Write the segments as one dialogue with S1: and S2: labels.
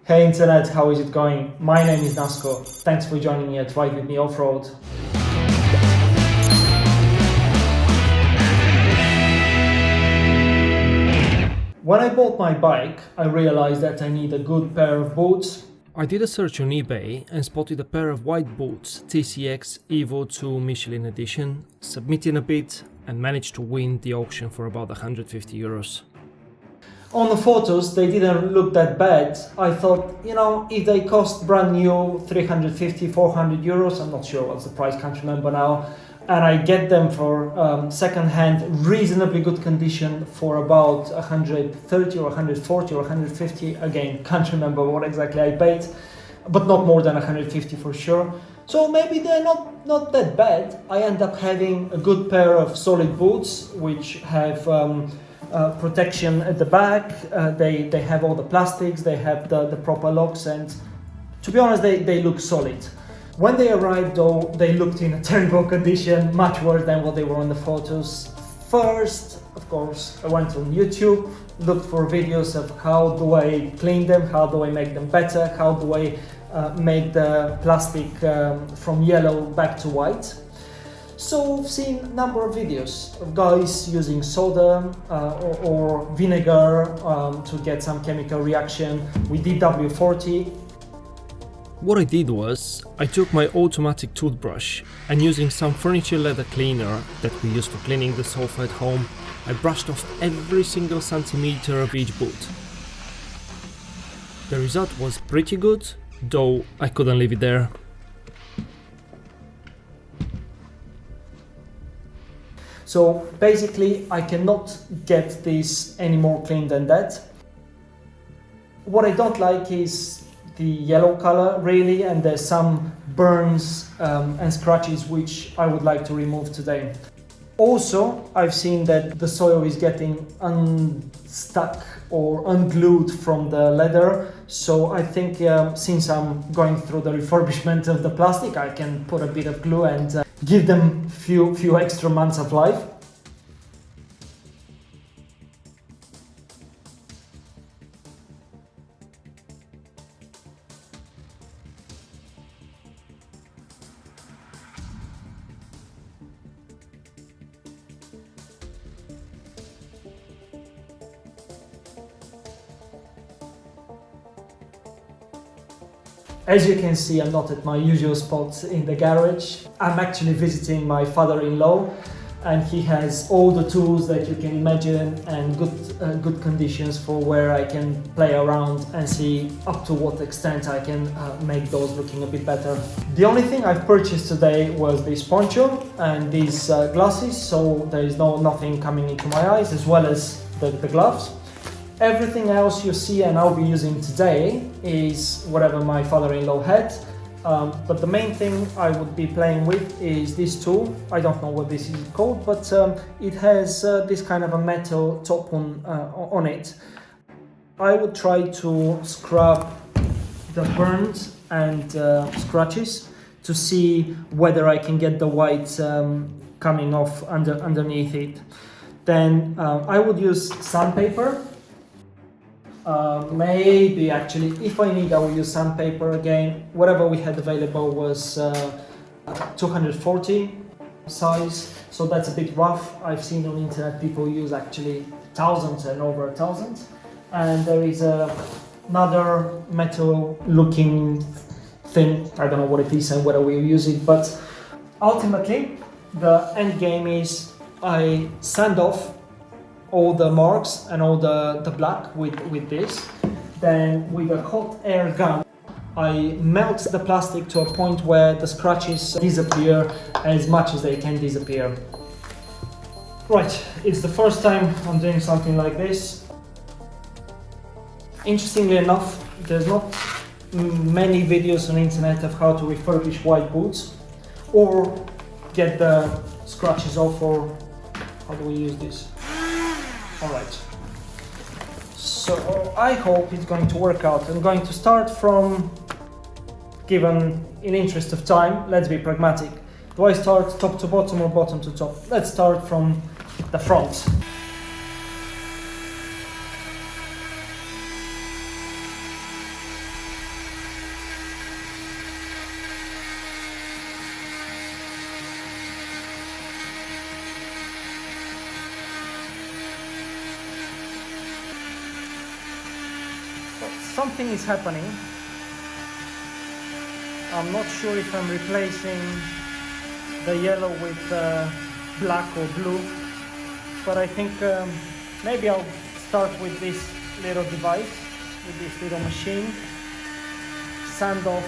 S1: Hey Internet, how is it going? My name is Nasco. Thanks for joining me at Ride With Me Off-Road. When I bought my bike, I realized that I need a good pair of boots.
S2: I did a search on eBay and spotted a pair of white boots, TCX Evo 2 Michelin edition, submitted a bid and managed to win the auction for about 150 euros.
S1: On the photos, they didn't look that bad. I thought, if they cost brand new 350, 400 euros, I'm not sure what's the price, can't remember now, and I get them for second-hand, reasonably good condition for about 130 or 140 or 150, again, can't remember what exactly I paid, but not more than 150 for sure. So maybe they're not that bad. I end up having a good pair of solid boots, which have protection at the back, they have all the plastics, they have the proper locks, and to be honest, they look solid. When they arrived though, they looked in a terrible condition, much worse than what they were on the photos. First, of course, I went on YouTube, looked for videos of how do I clean them, how do I make them better, how do I make the plastic from yellow back to white. So I've seen a number of videos of guys using soda or vinegar to get some chemical reaction. We did W40.
S2: What I did was, I took my automatic toothbrush and using some furniture leather cleaner that we use for cleaning the sofa at home, I brushed off every single centimeter of each boot. The result was pretty good, though I couldn't leave it there.
S1: So basically, I cannot get this any more clean than that. What I don't like is the yellow color, really, and there's some burns and scratches which I would like to remove today. Also, I've seen that the soil is getting unstuck or unglued from the leather, so I think since I'm going through the refurbishment of the plastic, I can put a bit of glue and give them few extra months of life. As you can see, I'm not at my usual spot in the garage. I'm actually visiting my father-in-law, and he has all the tools that you can imagine and good conditions for where I can play around and see up to what extent I can make those looking a bit better. The only thing I've purchased today was this poncho and these glasses, so there is nothing coming into my eyes, as well as the gloves. Everything else you see and I'll be using today is whatever my father-in-law had, but the main thing I would be playing with is this tool. I don't know what this is called, but it has this kind of a metal top on it. I would try to scrub the burns and scratches to see whether I can get the white coming off underneath it. Then I would use sandpaper. Maybe actually, if I need, I will use sandpaper again. Whatever we had available was 240 size, so that's a bit rough. I've seen on the internet people use actually thousands and over 1,000. And there is another metal looking thing, I don't know what it is and whether we'll use it, but ultimately the end game is I sand off all the marks and all the black with this. Then with a hot air gun, I melt the plastic to a point where the scratches disappear as much as they can disappear. Right, it's the first time I'm doing something like this. Interestingly enough, there's not many videos on the internet of how to refurbish white boots or get the scratches off, or how do we use this? Alright, so I hope it's going to work out. I'm going to start from, given in interest of time, let's be pragmatic. Do I start top to bottom or bottom to top? Let's start from the front. something is happening. I'm not sure if I'm replacing the yellow with black or blue, but I think maybe I'll start with this little device, with this little machine, sand off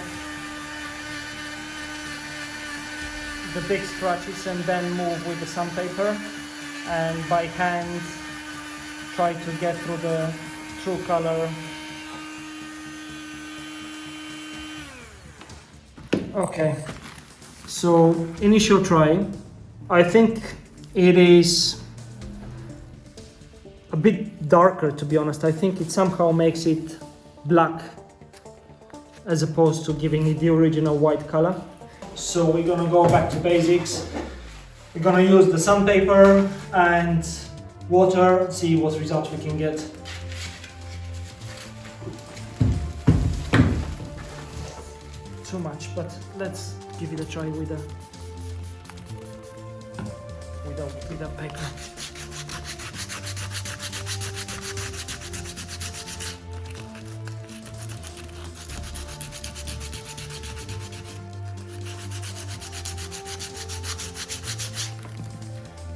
S1: the big scratches and then move with the sandpaper, and by hand try to get through the true color. Okay, so initial try, I think it is a bit darker, to be honest. I think it somehow makes it black as opposed to giving it the original white color. So we're gonna go back to basics. We're gonna use the sandpaper and water, see what results we can get. Too much, but let's give it a try with a paper.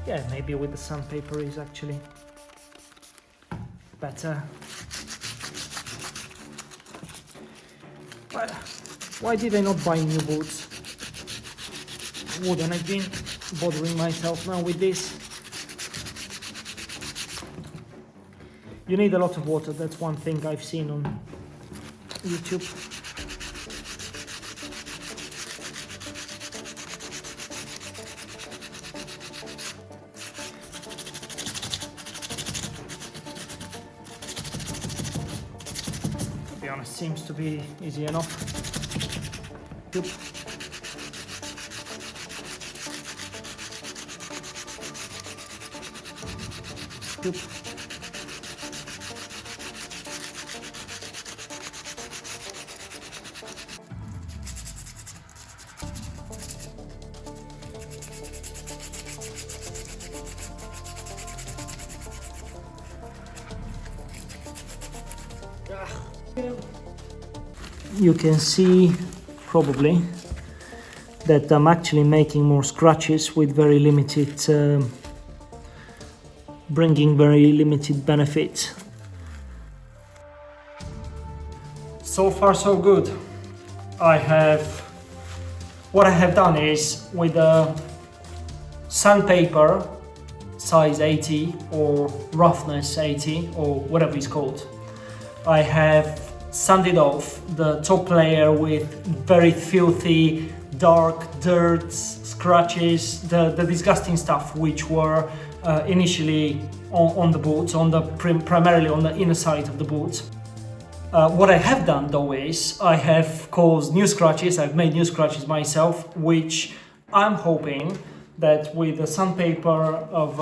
S1: Yeah, maybe with the sandpaper is actually better. But why did I not buy new boots? Wouldn't have been bothering myself now with this. You need a lot of water, that's one thing I've seen on YouTube. To be honest, seems to be easy enough. Yep. Yep. You can see probably that I'm actually making more scratches with very limited, bringing very limited benefit. So far so good. What I have done is with a sandpaper size 80 or roughness 80 or whatever it's called, I have sanded off the top layer with very filthy dark dirt, scratches, the disgusting stuff which were initially on the boots, primarily on the inner side of the boot. What I have done though is I have caused new scratches, I've made new scratches myself, which I'm hoping that with the sandpaper of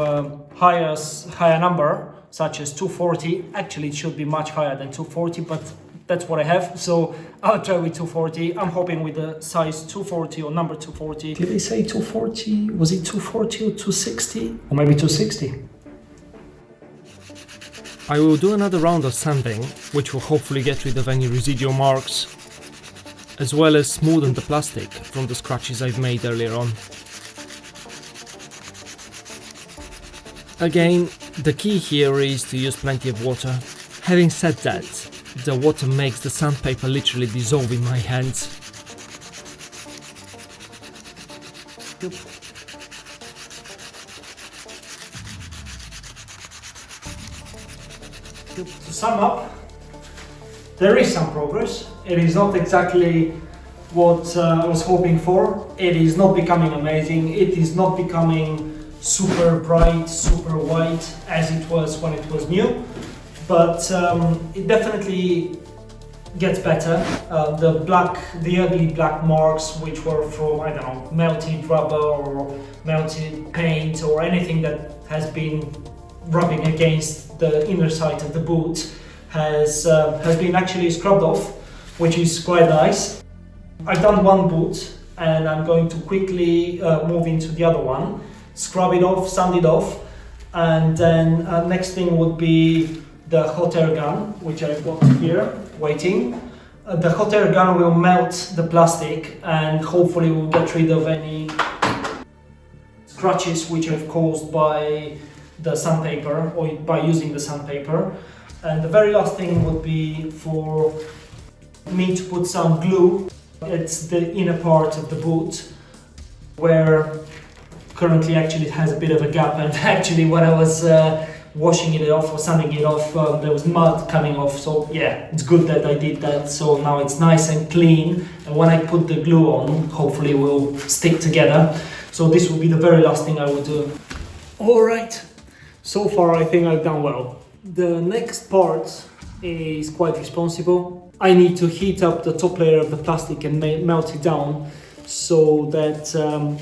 S1: higher number, such as 240, actually it should be much higher than 240, but that's what I have, so I'll try with 240. I'm hoping with the size 240 or number 240. Did they say 240? Was it 240 or 260? Or maybe 260?
S2: I will do another round of sanding, which will hopefully get rid of any residual marks, as well as smoothen the plastic from the scratches I've made earlier on. Again, the key here is to use plenty of water. Having said that, the water makes the sandpaper literally dissolve in my hands.
S1: Yep. To sum up, there is some progress. It is not exactly what I was hoping for. It is not becoming amazing. It is not becoming super bright, super white as it was when it was new. But it definitely gets better. The ugly black marks, which were from, I don't know, melted rubber or melted paint or anything that has been rubbing against the inner side of the boot, has been actually scrubbed off, which is quite nice. I've done one boot and I'm going to quickly move into the other one, scrub it off, sand it off, and then next thing would be the hot air gun, which I've got here, waiting. The hot air gun will melt the plastic and hopefully will get rid of any scratches which I've caused by the sandpaper or by using the sandpaper. And the very last thing would be for me to put some glue. It's the inner part of the boot where currently actually it has a bit of a gap, and actually when I was washing it off or sanding it off, there was mud coming off. So yeah, it's good that I did that. So now it's nice and clean, and when I put the glue on, hopefully it will stick together. So this will be the very last thing I will do. Alright, so far I think I've done well. The next part is quite responsible. I need to heat up the top layer of the plastic and melt it down so that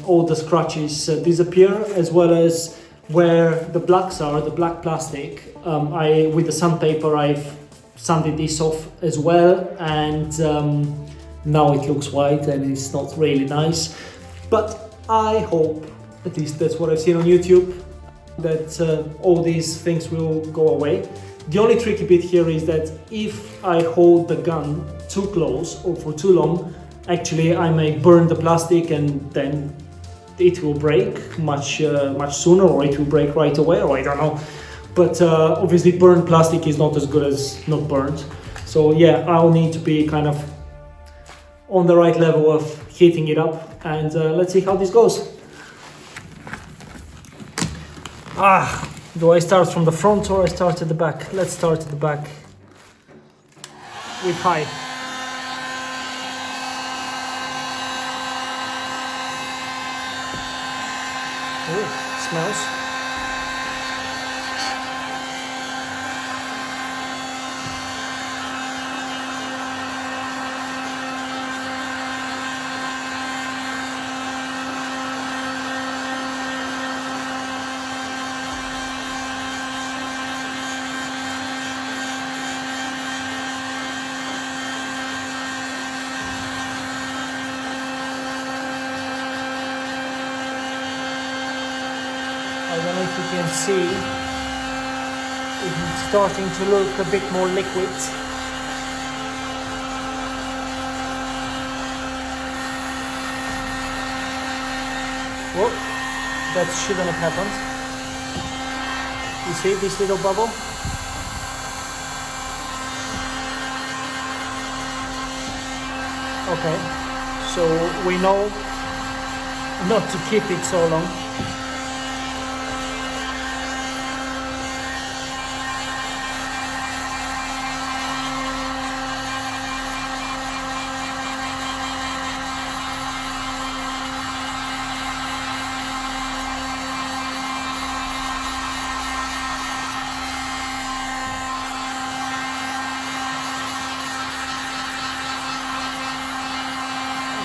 S1: all the scratches disappear, as well as where the blacks are, the black plastic. With the sandpaper I've sanded this off as well, and now it looks white and it's not really nice. But I hope, at least that's what I've seen on YouTube, that all these things will go away. The only tricky bit here is that if I hold the gun too close or for too long, actually I may burn the plastic and then it will break much sooner, or it will break right away, or I don't know. But obviously burnt plastic is not as good as not burnt. So yeah, I'll need to be kind of on the right level of heating it up, and let's see how this goes. Do I start from the front or I start at the back? Let's start at the back with high. Ooh, smells. I don't know if you can see, it's starting to look a bit more liquid. Whoa, that shouldn't have happened. You see this little bubble? Okay, so we know not to keep it so long.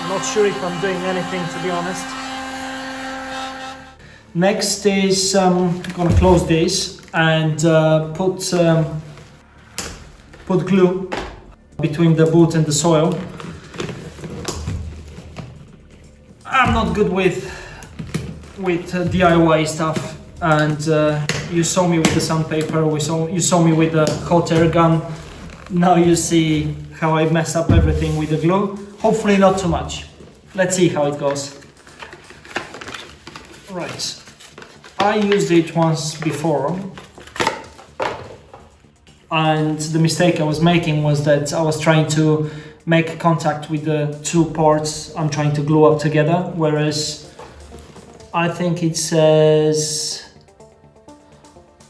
S1: Not sure if I'm doing anything, to be honest. Next is I'm gonna close this and put glue between the boot and the soil. I'm not good with DIY stuff, and you saw me with the sandpaper. You saw me with the hot air gun. Now you see how I mess up everything with the glue. Hopefully not too much. Let's see how it goes. Right, I used it once before, and the mistake I was making was that I was trying to make contact with the two parts I'm trying to glue up together, whereas I think it says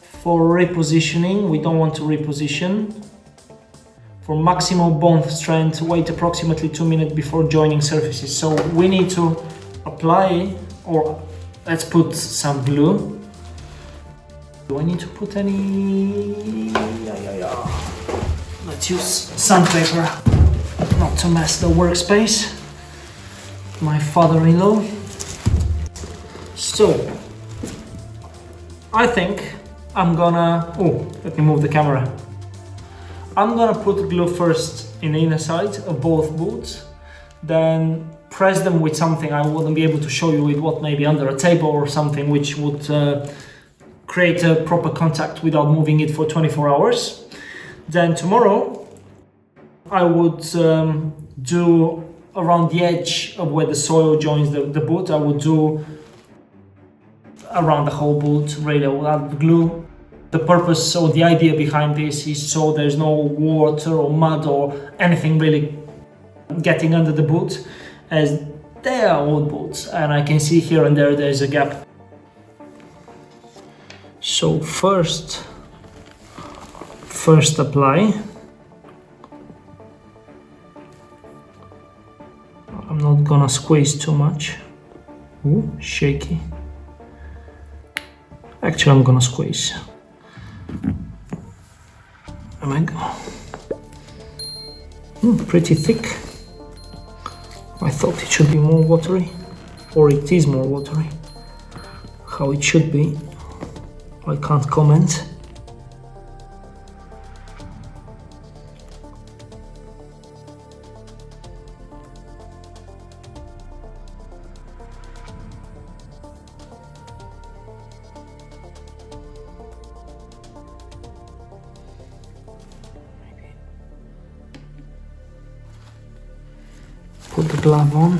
S1: for repositioning, we don't want to reposition. For maximum bond strength, wait approximately 2 minutes before joining surfaces. So we need to apply, or let's put some glue. Do I need to put any? Let's use sandpaper, not to mess the workspace. My father-in-law. So I think I'm gonna, let me move the camera. I'm gonna put glue first in the inner side of both boots, then press them with something I wouldn't be able to show you with, what, maybe under a table or something, which would create a proper contact without moving it for 24 hours. Then tomorrow I would do around the edge of where the soil joins the boot. I would do around the whole boot, really, without glue. The purpose or the idea behind this is so there's no water or mud or anything really getting under the boot, as they are old boots and I can see here and there's a gap. So first apply. I'm not gonna squeeze too much. Ooh, shaky. Actually, I'm gonna squeeze. There we go. Pretty thick. I thought it should be more watery, or it is more watery. How it should be, I can't comment. Put the glove on.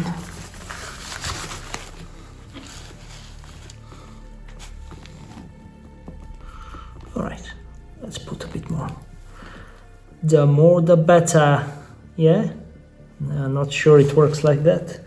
S1: Alright, let's put a bit more. The more the better, yeah? I'm not sure it works like that.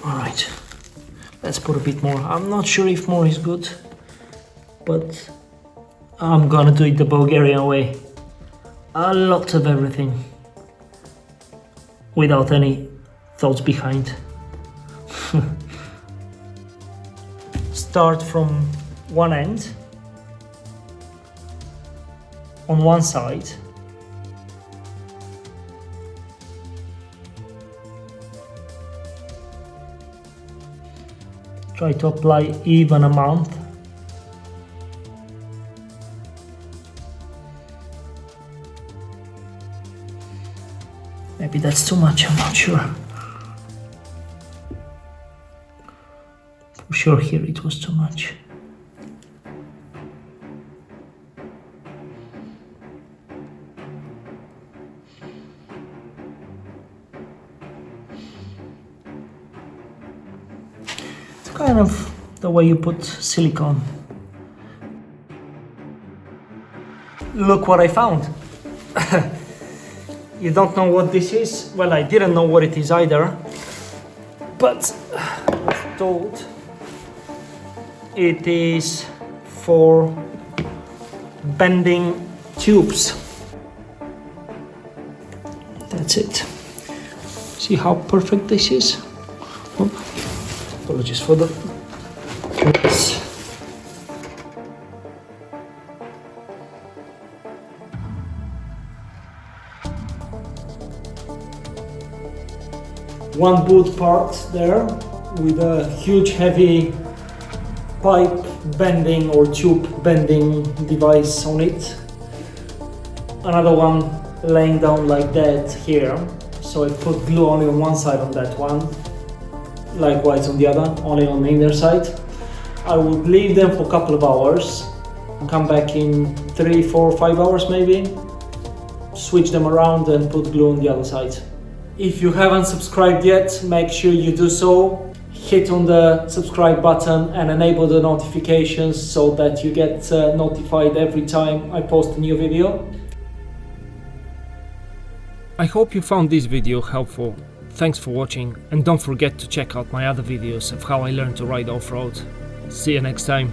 S1: Alright, let's put a bit more. I'm not sure if more is good, but I'm gonna do it the Bulgarian way. A lot of everything, without any thoughts behind. Start from one end, on one side. Try to apply even amount. Maybe that's too much, I'm not sure. For sure here it was too much. Kind of the way you put silicone. Look what I found. You don't know what this is? Well, I didn't know what it is either, but I was told it is for bending tubes. That's it. See how perfect this is? Oh. Apologies for the mess. One boot part there with a huge heavy pipe bending or tube bending device on it. Another one laying down like that here. So I put glue only on one side on that one. Likewise on the other, only on the inner side. I would leave them for a couple of hours, come back in 3, 4, 5 hours maybe, switch them around and put glue on the other side. If you haven't subscribed yet, make sure you do so. Hit on the subscribe button and enable the notifications so that you get notified every time I post a new video.
S2: I hope you found this video helpful. Thanks for watching, and don't forget to check out my other videos of how I learned to ride off-road. See you next time.